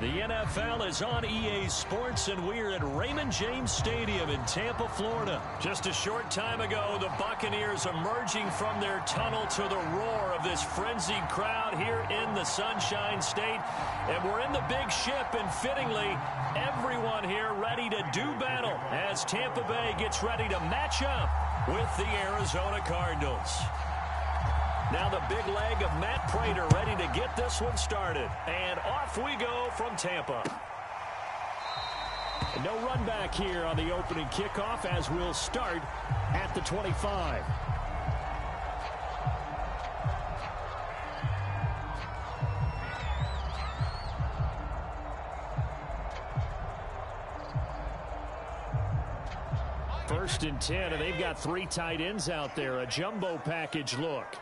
The NFL is on EA Sports, and we're at Raymond James Stadium in Tampa, Florida. Just a short time ago, the Buccaneers emerging from their tunnel to the roar of this frenzied crowd here in the Sunshine State. And we're in the big ship, and fittingly, everyone here ready to do battle as Tampa Bay gets ready to match up with the Arizona Cardinals. Now the big leg of Matt Prater ready to get this one started. And off we go from Tampa. No run back here on the opening kickoff as we'll start at the 25. First and 10, and they've got three tight ends out there. A jumbo package look.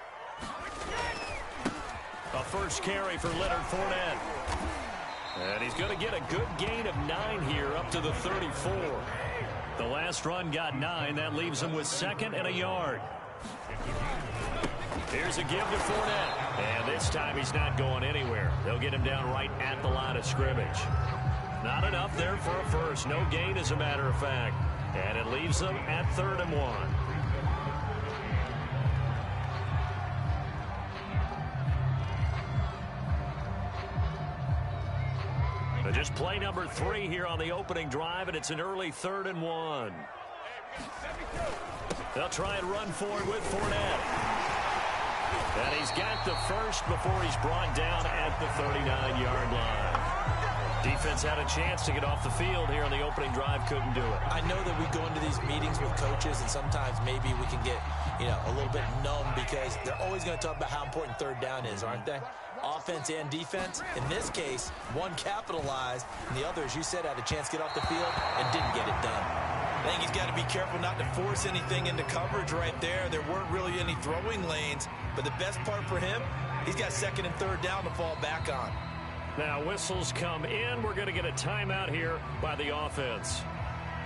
A first carry for Leonard Fournette. And he's going to get a good gain of 9 here up to the 34. The last run got 9. That leaves him with second and a yard. Here's a give to Fournette. And this time he's not going anywhere. They'll get him down right at the line of scrimmage. Not enough there for a first. No gain, as a matter of fact. And it leaves them at 3rd and 1. Just play number 3 here on the opening drive, and it's an early 3rd and 1. They'll try and run forward with Fournette. And he's got the first before he's brought down at the 39-yard line. Defense had a chance to get off the field here on the opening drive, couldn't do it. I know that we go into these meetings with coaches, and sometimes maybe we can get, a little bit numb because they're always going to talk about how important 3rd down is, aren't they? Offense and defense. In this case, one capitalized, and the other, as you said, had a chance to get off the field and didn't get it done. I think he's got to be careful not to force anything into coverage right there. There weren't really any throwing lanes, but the best part for him, he's got 2nd and 3rd down to fall back on. Now whistles come in. We're going to get a timeout here by the offense.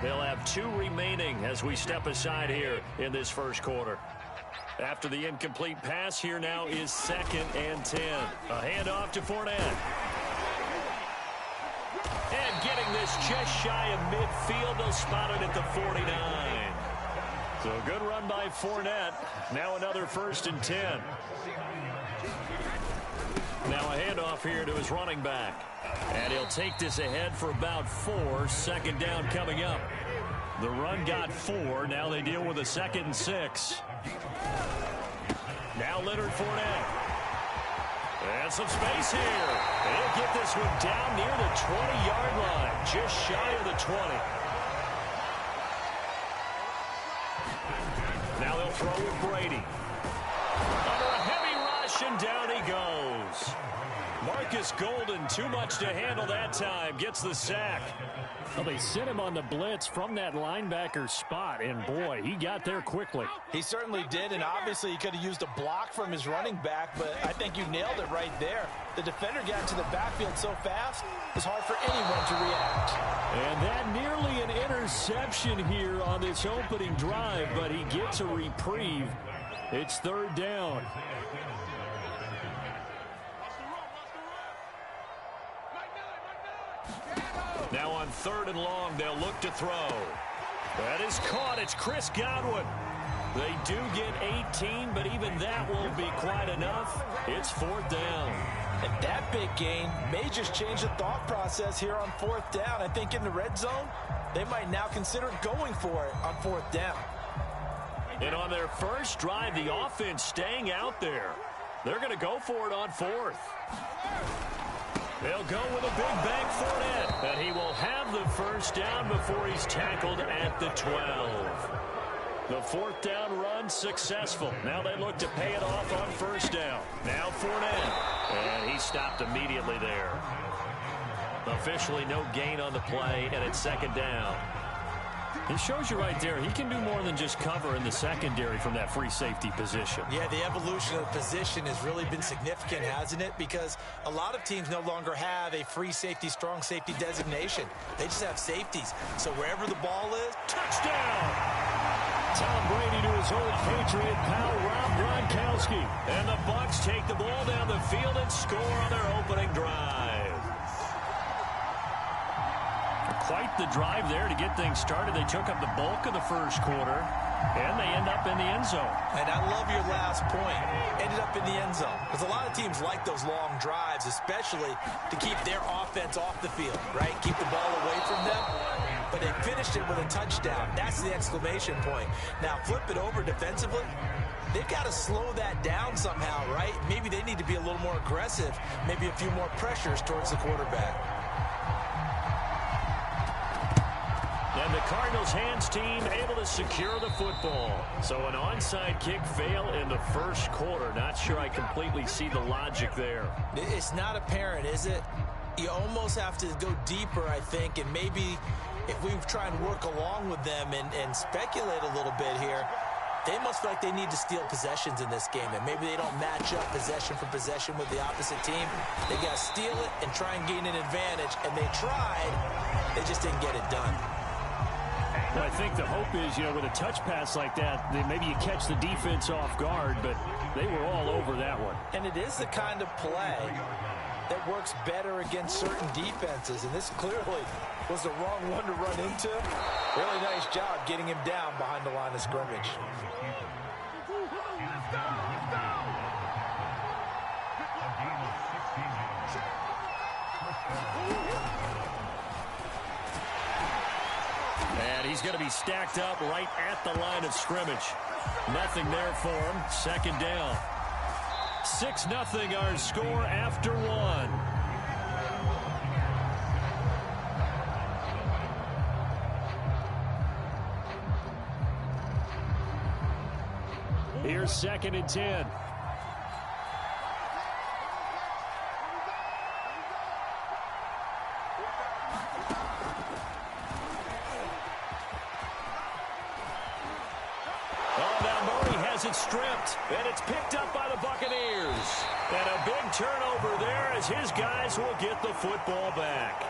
They'll have 2 remaining as we step aside here in this first quarter. After the incomplete pass, here now is 2nd and 10. A handoff to Fournette. And getting this just shy of midfield. They'll spot it at the 49. So a good run by Fournette. Now another 1st and 10. Now a handoff here to his running back. And he'll take this ahead for about 4. 2nd down coming up. The run got 4. Now they deal with a 2nd and 6. Now Leonard Fournette. And some space here. He'll get this one down near the 20-yard line. Just shy of the 20. Now they'll throw with Brady. Under a heavy rush, and down he goes. Marcus Golden, too much to handle that time, gets the sack. Well, they sent him on the blitz from that linebacker spot, and boy, he got there quickly. He certainly did, and obviously he could have used a block from his running back, but I think you nailed it right there. The defender got into the backfield so fast, it's hard for anyone to react. And that nearly an interception here on this opening drive, but he gets a reprieve. It's 3rd down. Now on 3rd and long, they'll look to throw. That is caught. It's Chris Godwin. They do get 18, but even that won't be quite enough. It's 4th down. And that big gain may just change the thought process here on 4th down. I think in the red zone, they might now consider going for it on 4th down. And on their first drive, the offense staying out there. They're going to go for it on 4th. They'll go with a big bank Fournette, and he will have the first down before he's tackled at the 12. The 4th down run successful. Now they look to pay it off on 1st down. Now Fournette, and he stopped immediately there. Officially no gain on the play, and it's 2nd down. It shows you right there, he can do more than just cover in the secondary from that free safety position. Yeah, the evolution of the position has really been significant, hasn't it? Because a lot of teams no longer have a free safety, strong safety designation. They just have safeties. So wherever the ball is, touchdown! Tom Brady to his old Patriot pal, Rob Gronkowski. And the Bucs take the ball down the field and score on their opening drive. quite the drive there to get things started. They took up the bulk of the first quarter, and they end up in the end zone. And I love your last point. Ended up in the end zone. Because a lot of teams like those long drives, especially to keep their offense off the field, right? Keep the ball away from them. But they finished it with a touchdown. That's the exclamation point. Now, flip it over defensively. They've got to slow that down somehow, right? Maybe they need to be a little more aggressive. Maybe a few more pressures towards the quarterback. And the Cardinals hands team able to secure the football. So an onside kick fail in the first quarter. Not sure I completely see the logic there. It's not apparent, is it? You almost have to go deeper, I think, and maybe if we try and work along with them and speculate a little bit here, they must feel like they need to steal possessions in this game, and maybe they don't match up possession for possession with the opposite team. They got to steal it and try and gain an advantage, and they tried. They just didn't get it done. Well, I think the hope is, with a touch pass like that, then maybe you catch the defense off guard, but they were all over that one. And it is the kind of play that works better against certain defenses, and this clearly was the wrong one to run into. Really nice job getting him down behind the line of scrimmage. And he's going to be stacked up right at the line of scrimmage. Nothing there for him. Second down. 6-0 our score after one. Here's 2nd and 10. It stripped, and it's picked up by the Buccaneers. And a big turnover there as his guys will get the football back.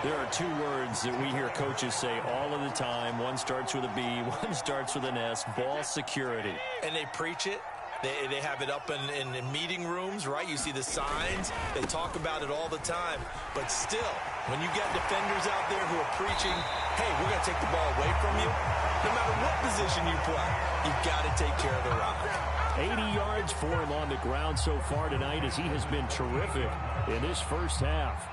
There are two words that we hear coaches say all of the time. One starts with a B, one starts with an S, ball security. And they preach it. They have it up in meeting rooms, right? You see the signs. They talk about it all the time. But still, when you got defenders out there who are preaching, hey, we're going to take the ball away from you, no matter what position you play, you've got to take care of the rock. 80 yards for him on the ground so far tonight as he has been terrific in this first half.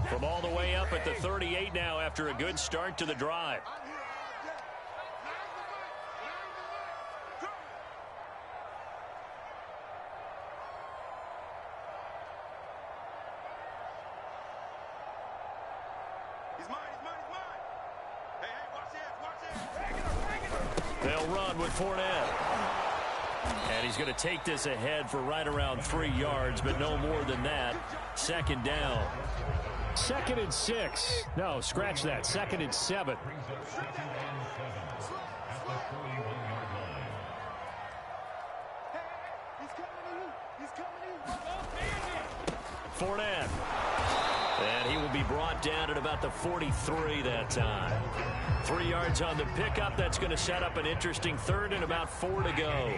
From all the way up at the 38 now after a good start to the drive. They'll run with Fournette. And he's going to take this ahead for right around 3 yards, but no more than that. Second down. 2nd and 6. No, scratch that. 2nd and 7. Fournette. And he will be brought down at about the 43 that time. 3 yards on the pickup. That's going to set up an interesting third and about 4 to go.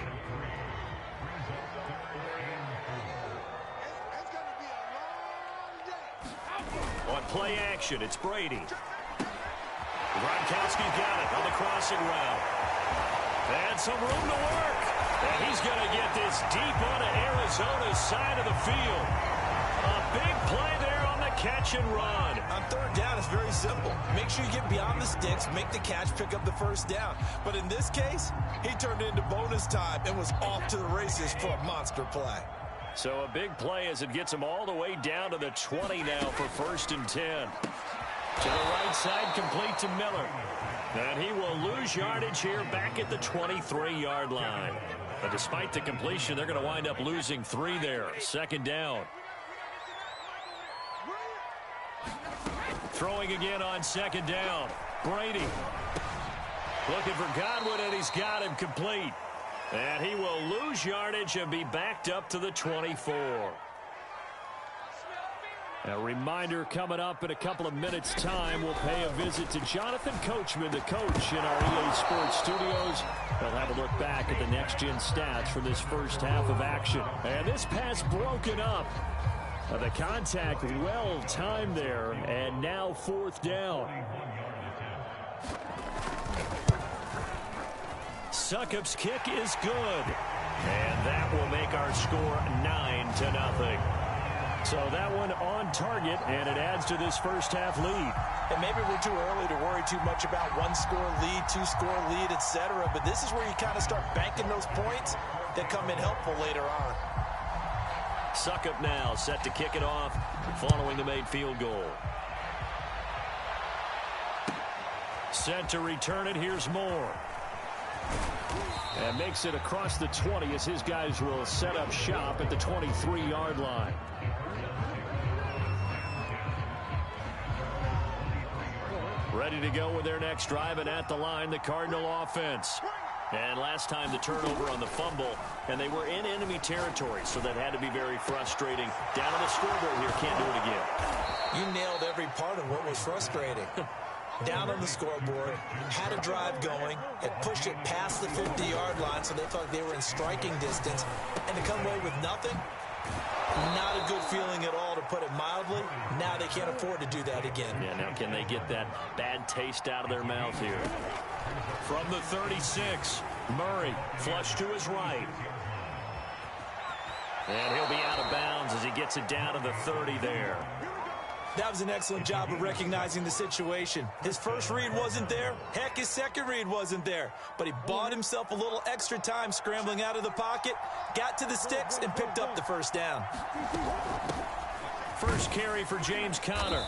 On play action, it's Brady. Gronkowski's got it on the crossing route. And some room to work. And he's going to get this deep onto Arizona's side of the field. A big play there on the catch and run. On third down, it's very simple. Make sure you get beyond the sticks, make the catch, pick up the first down. But in this case, he turned it into bonus time and was off to the races for a monster play. So a big play as it gets him all the way down to the 20 now for 1st and 10. To the right side, complete to Miller. And he will lose yardage here back at the 23-yard line. But despite the completion, they're going to wind up losing 3 there. 2nd down. Throwing again on 2nd down. Brady. Looking for Godwin, and he's got him complete. And he will lose yardage and be backed up to the 24. A reminder coming up in a couple of minutes' time. We'll pay a visit to Jonathan Coachman, the coach in our EA Sports studios. They'll have a look back at the next-gen stats from this first half of action. And this pass broken up. The contact well-timed there, and now fourth down. Succop's kick is good. And that will make our score 9-0. So that one on target, and it adds to this first-half lead. And maybe we're too early to worry too much about one-score lead, two-score lead, etc. But this is where you kind of start banking those points that come in helpful later on. Succop now set to kick it off following the made field goal. Set to return it. Here's Moore. And makes it across the 20 as his guys will set up shop at the 23-yard line. Ready to go with their next drive, and at the line, the Cardinal offense. And last time the turnover on the fumble, and they were in enemy territory, so that had to be very frustrating. Down on the scoreboard here, can't do it again. You nailed every part of what was frustrating. Down on the scoreboard, had a drive going, had pushed it past the 50-yard line, so they thought they were in striking distance, and to come away with nothing, not a good feeling at all, to put it mildly. Now they can't afford to do that again. Yeah, now can they get that bad taste out of their mouth here? From the 36, Murray flush to his right. And he'll be out of bounds as he gets it down to the 30 there. That was an excellent job of recognizing the situation. His first read wasn't there. Heck, his second read wasn't there. But he bought himself a little extra time scrambling out of the pocket, got to the sticks, and picked up the first down. First carry for James Conner.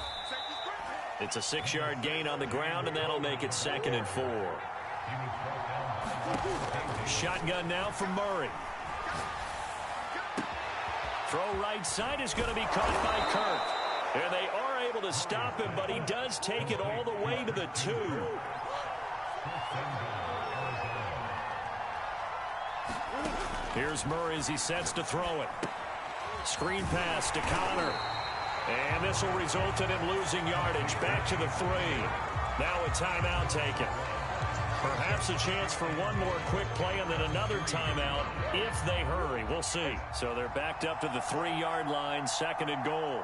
It's a 6-yard gain on the ground, and that'll make it 2nd and 4. Shotgun now from Murray. Throw right side is going to be caught by Kirk. And they are able to stop him, but he does take it all the way to the 2. Here's Murray as he sets to throw it. Screen pass to Conner. And this will result in him losing yardage. Back to the 3. Now a timeout taken. Perhaps a chance for one more quick play and then another timeout if they hurry. We'll see. So they're backed up to the 3-yard line, 2nd and goal.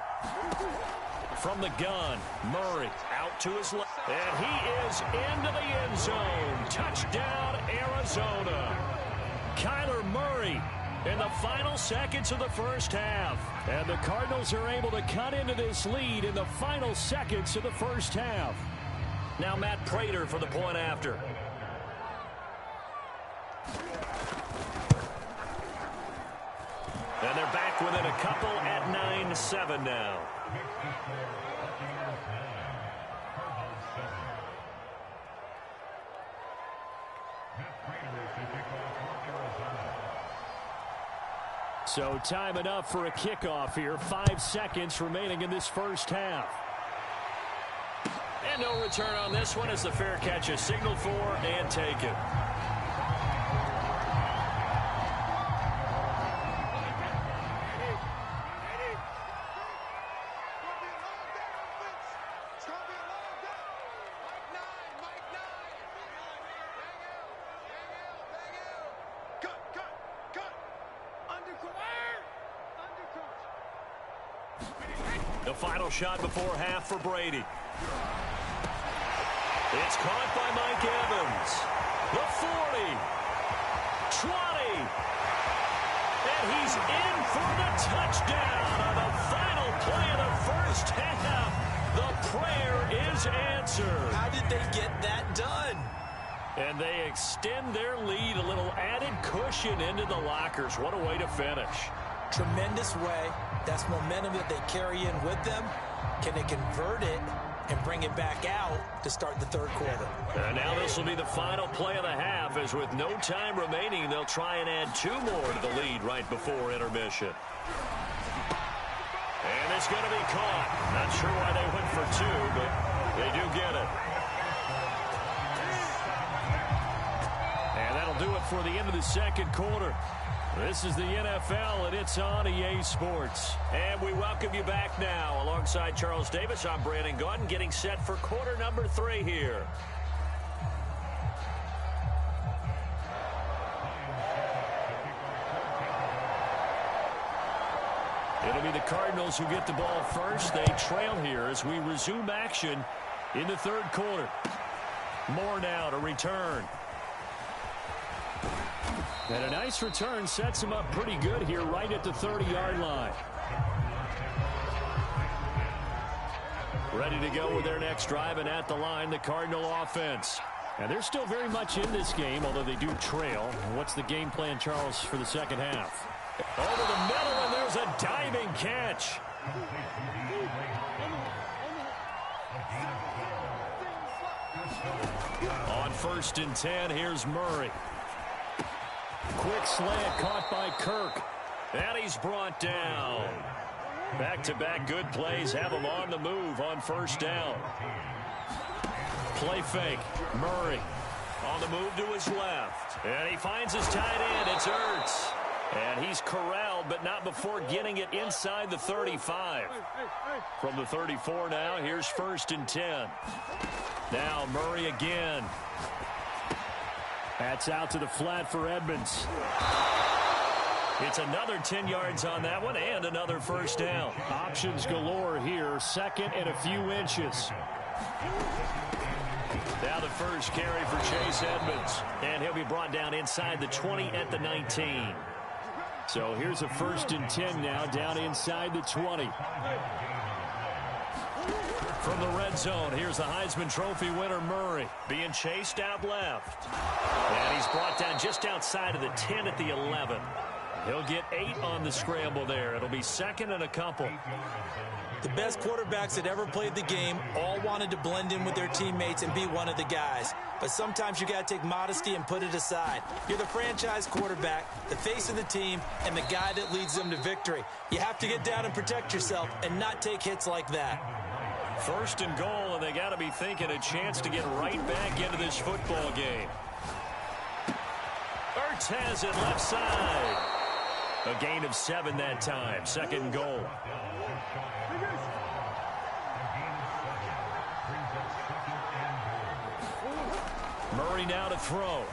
From the gun, Murray out to his left. And he is into the end zone. Touchdown, Arizona. Kyler Murray in the final seconds of the first half. And the Cardinals are able to cut into this lead in the final seconds of the first half. Now Matt Prater for the point after. And they're back within a couple at 9-7 now. So time enough for a kickoff here. 5 seconds remaining in this first half. And no return on this one as the fair catch is signaled for and taken. The final shot before half for Brady. It's caught by Mike Evans. The 40. 20. And he's in for the touchdown on the final play of the first half. The prayer is answered. How did they get that done? And they extend their lead, a little added cushion into the lockers. What a way to finish. Tremendous way. That's momentum that they carry in with them. Can they convert it and bring it back out to start the third quarter? And now this will be the final play of the half, as with no time remaining, they'll try and add 2 more to the lead right before intermission. And it's going to be caught. Not sure why they went for 2, but they do get it. And that'll do it for the end of the second quarter. This is the NFL, and it's on EA Sports. And we welcome you back now. Alongside Charles Davis, I'm Brandon Gaudin, getting set for quarter number 3 here. It'll be the Cardinals who get the ball first. They trail here as we resume action in the third quarter. Moore now to return. And a nice return sets him up pretty good here right at the 30-yard line. Ready to go with their next drive, and at the line, the Cardinal offense. And they're still very much in this game, although they do trail. What's the game plan, Charles, for the second half? Over the middle, and there's a diving catch. On 1st and 10, here's Murray. Quick slant caught by Kirk. And he's brought down. Back-to-back good plays have him on the move on 1st down. Play fake. Murray on the move to his left. And he finds his tight end. It's Ertz. And he's corralled, but not before getting it inside the 35. From the 34 now, here's 1st and 10. Now Murray again. That's out to the flat for Edmonds. It's another 10 yards on that one and another 1st down. Options galore here. 2nd and a few inches. Now the first carry for Chase Edmonds. And he'll be brought down inside the 20 at the 19. So here's a 1st and 10 now, down inside the 20. From the red zone, here's the Heisman Trophy winner, Murray, being chased out left. And he's brought down just outside of the 10 at the 11. He'll get 8 on the scramble there. It'll be 2nd and a couple. The best quarterbacks that ever played the game all wanted to blend in with their teammates and be one of the guys. But sometimes you got to take modesty and put it aside. You're the franchise quarterback, the face of the team, and the guy that leads them to victory. You have to get down and protect yourself and not take hits like that. 1st and goal, and they got to be thinking a chance to get right back into this football game. Ertz has it left side. A gain of 7 that time. 2nd and goal. Murray now to throw.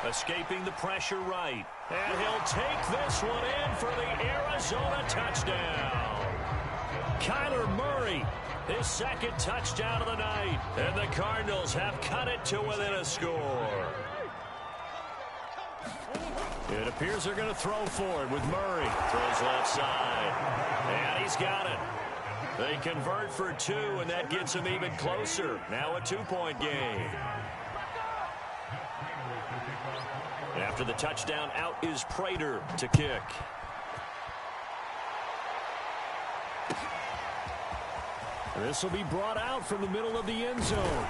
Escaping the pressure right. And he'll take this one in for the Arizona touchdown. Kyler Murray, his 2nd touchdown of the night. And the Cardinals have cut it to within a score. It appears they're going to throw for it with Murray. Throws left side. And he's got it. They convert for 2, and that gets them even closer. Now a 2-point game. After the touchdown, out is Prater to kick. This will be brought out from the middle of the end zone.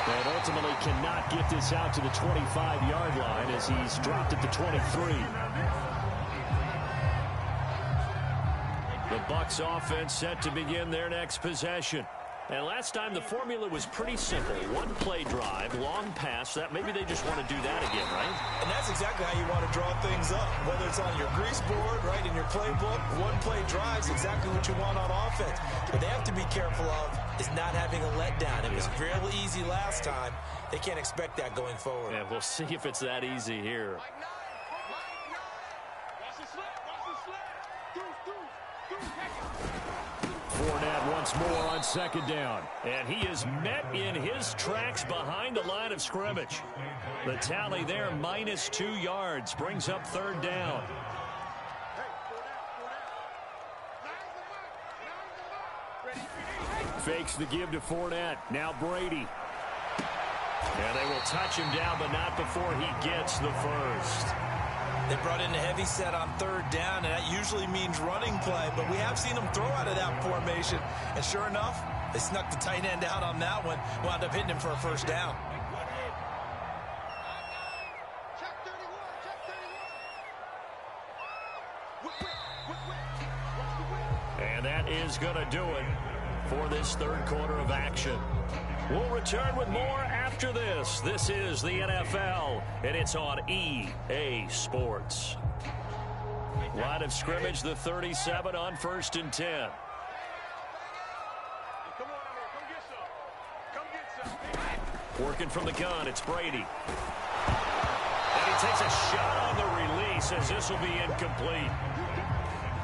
And ultimately cannot get this out to the 25-yard line as he's dropped at the 23. The Bucs offense set to begin their next possession. And last time the formula was pretty simple. 1-play drive, long pass. That maybe they just want to do that again, right? And that's exactly how you want to draw things up. Whether it's on your grease board, right, in your playbook, 1-play drives exactly what you want on offense. What they have to be careful of is not having a letdown. It was real easy last time. They can't expect that going forward. Yeah, we'll see if it's that easy here. Fournette once more on 2nd down. And he is met in his tracks behind the line of scrimmage. The tally there, -2 yards, brings up 3rd down. Fakes the give to Fournette. Now Brady. And they will touch him down, but not before he gets the first. They brought in a heavy set on 3rd down, and that usually means running play, but we have seen them throw out of that formation. And sure enough, they snuck the tight end out on that one, wound up hitting him for a 1st down. And that is going to do it for this third quarter of action. We'll return with more after this. This is the NFL, and it's on EA Sports. Line of scrimmage, the 37 on 1st and 10. Working from the gun, it's Brady. And he takes a shot on the release as this will be incomplete.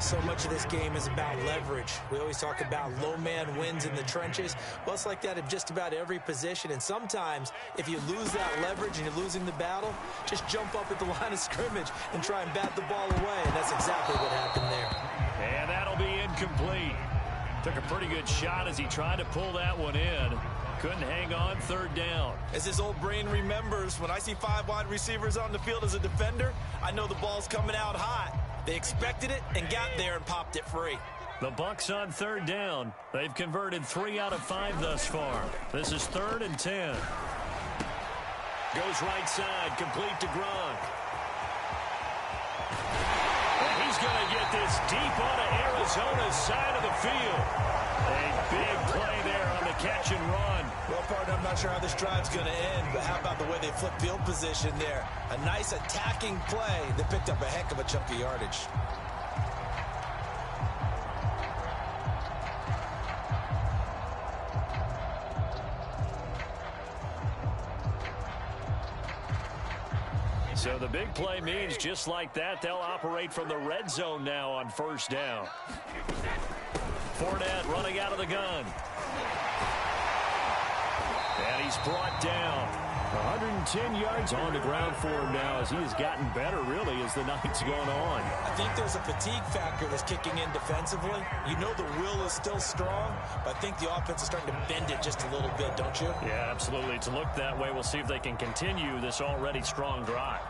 So much of this game is about leverage. We always talk about low man wins in the trenches. Well, it's like that in just about every position. And sometimes, if you lose that leverage and you're losing the battle, just jump up at the line of scrimmage and try and bat the ball away. And that's exactly what happened there. And that'll be incomplete. Took a pretty good shot as he tried to pull that one in. Couldn't hang on 3rd down. As his old brain remembers, when I see 5 wide receivers on the field as a defender, I know the ball's coming out hot. They expected it and got there and popped it free. The Bucs on 3rd down. They've converted 3 out of 5 thus far. This is 3rd and 10. Goes right side, complete to Gronk. And he's going to get this deep onto Arizona's side of the field. A big play there on the catch and run. Well, partner, I'm not sure how this drive's going to end, but how about the way they flip field position there? A nice attacking play that picked up a heck of a chunk of yardage. So the big play means just like that, they'll operate from the red zone now on 1st down. Fournette running out of the gun. And he's brought down. 110 yards on the ground for him now as he has gotten better, really, as the night's gone on. I think there's a fatigue factor that's kicking in defensively. You know the will is still strong, but I think the offense is starting to bend it just a little bit, don't you? Yeah, absolutely. To look that way, we'll see if they can continue this already strong drive.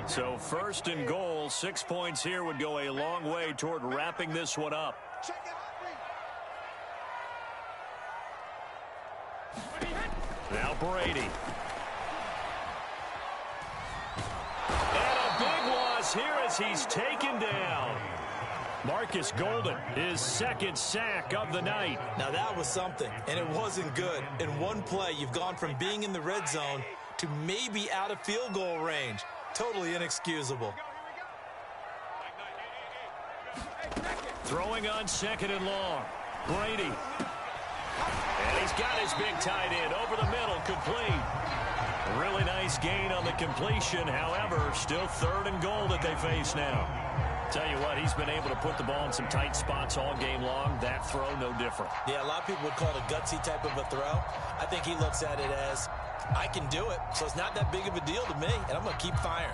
So 1st and goal, 6 points here would go a long way toward wrapping this one up. Now Brady. And a big loss here as he's taken down. Marcus Golden, his 2nd sack of the night. Now that was something, and it wasn't good. In one play, you've gone from being in the red zone to maybe out of field goal range. Totally inexcusable. Throwing on 2nd and long. Brady. And he's got his big tight end over the middle, complete. Really nice gain on the completion. However, still 3rd and goal that they face now. Tell you what, he's been able to put the ball in some tight spots all game long. That throw, no different. Yeah, a lot of people would call it a gutsy type of a throw. I think he looks at it as, I can do it, so it's not that big of a deal to me, and I'm going to keep firing.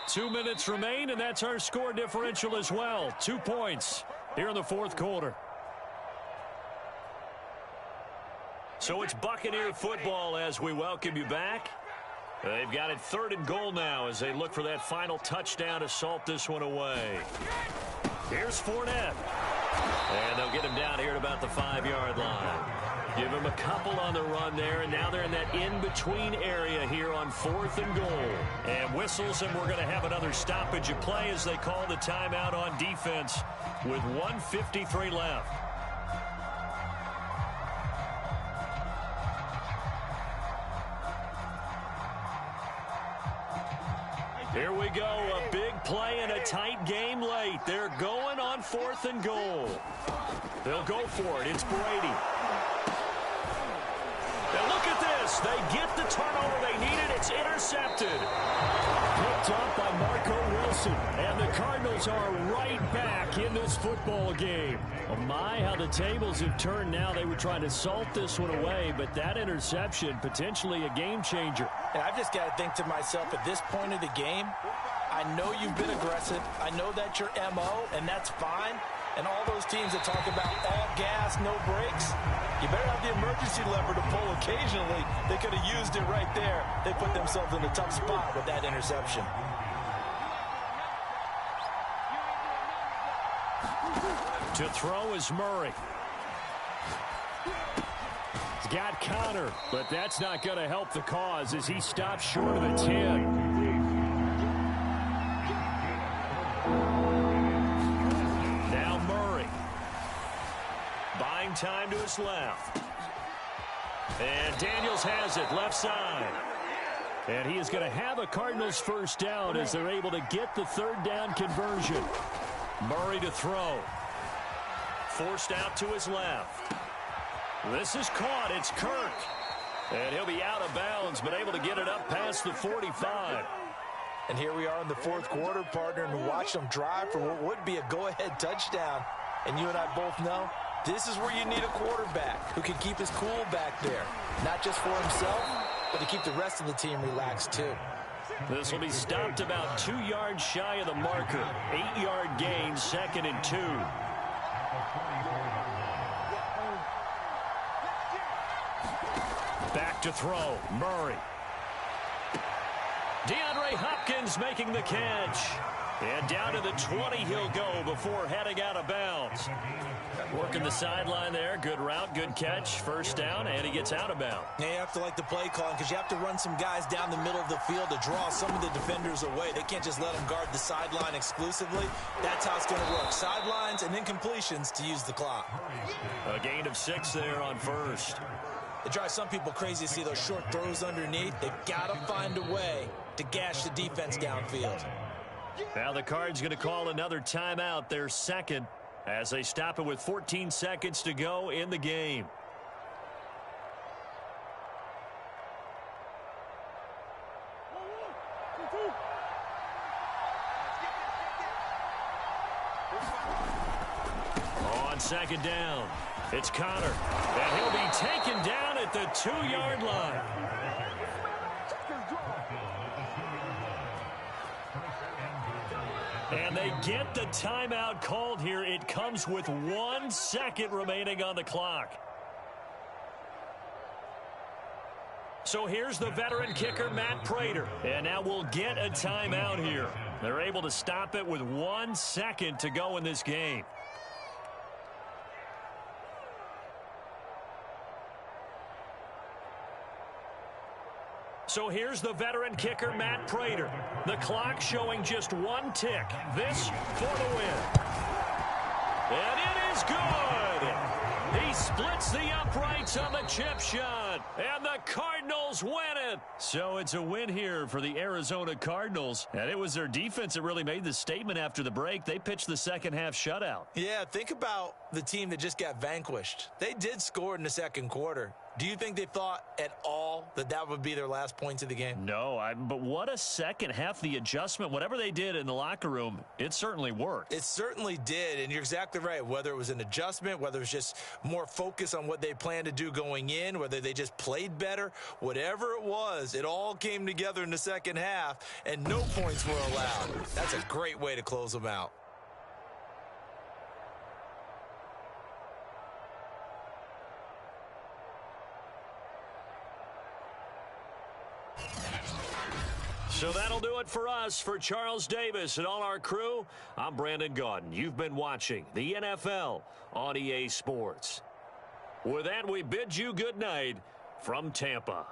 Two minutes remain, and that's our score differential as well. 2 points here in the 4th quarter. So it's Buccaneer football as we welcome you back. They've got it 3rd and goal now as they look for that final touchdown to salt this one away. Here's Fournette. And they'll get him down here at about the 5-yard line. Give him a couple on the run there, and now they're in that in-between area here on 4th and goal. And whistles, and we're going to have another stoppage of play as they call the timeout on defense with 1:53 left. Here we go, a big play and a tight game late. They're going on 4th and goal. They'll go for it. It's Brady. And look at this. They get the turnover they needed. It's intercepted. Picked up by Marco Wilson. And the Cardinals are right back in this football game. Oh my, how the tables have turned now. They were trying to salt this one away, but that interception, potentially a game changer. And I've just got to think to myself, at this point of the game, I know you've been aggressive. I know that's your MO, and that's fine. And all those teams that talk about all gas, no brakes, you better have the emergency lever to pull occasionally. They could have used it right there. They put themselves in a tough spot with that interception. To throw is Murray. He's got Connor, but that's not going to help the cause as he stops short of the 10. Now Murray. Buying time to his left. And Daniels has it, left side. And he is going to have a Cardinals first down as they're able to get the third down conversion. Murray to throw. Forced out to his left. This is caught. It's Kirk. And he'll be out of bounds, but able to get it up past the 45. And here we are in the fourth quarter, partner, and watch them drive for what would be a go-ahead touchdown. And you and I both know this is where you need a quarterback who can keep his cool back there. Not just for himself, but to keep the rest of the team relaxed too. This will be stopped about 2 yards shy of the marker. 8-yard gain, 2nd and 2. Back to throw, Murray. DeAndre Hopkins making the catch. And down to the 20 he'll go before heading out of bounds. Working the sideline there. Good route, good catch. First down, and he gets out of bounds. Yeah, you have to like the play calling because you have to run some guys down the middle of the field to draw some of the defenders away. They can't just let them guard the sideline exclusively. That's how it's going to work. Sidelines and then completions to use the clock. A gain of 6 there on first. It drives some people crazy to see those short throws underneath. They've got to find a way to gash the defense downfield. Now the Cards going to call another timeout, their second, as they stop it with 14 seconds to go in the game. On second down, it's Connor, and he'll be taken down at the 2-yard line. And they get the timeout called here. It comes with 1 second remaining on the clock. So here's the veteran kicker, Matt Prater. And now we'll get a timeout here. They're able to stop it with 1 second to go in this game. So here's the veteran kicker, Matt Prater. The clock showing just 1 tick. This for the win. And it is good. He splits the uprights on the chip shot. And the Cardinals win it. So it's a win here for the Arizona Cardinals. And it was their defense that really made the statement after the break. They pitched the second half shutout. Yeah, think about the team that just got vanquished. They did score in the second quarter. Do you think they thought at all that that would be their last points of the game? No, but what a second half. The adjustment, whatever they did in the locker room, it certainly worked. It certainly did, and you're exactly right. Whether it was an adjustment, whether it was just more focus on what they planned to do going in, whether they just played better, whatever it was, it all came together in the second half, and no points were allowed. That's a great way to close them out. So that'll do it for us. For Charles Davis and all our crew, I'm Brandon Gaudin. You've been watching the NFL on EA Sports. With that, we bid you good night from Tampa.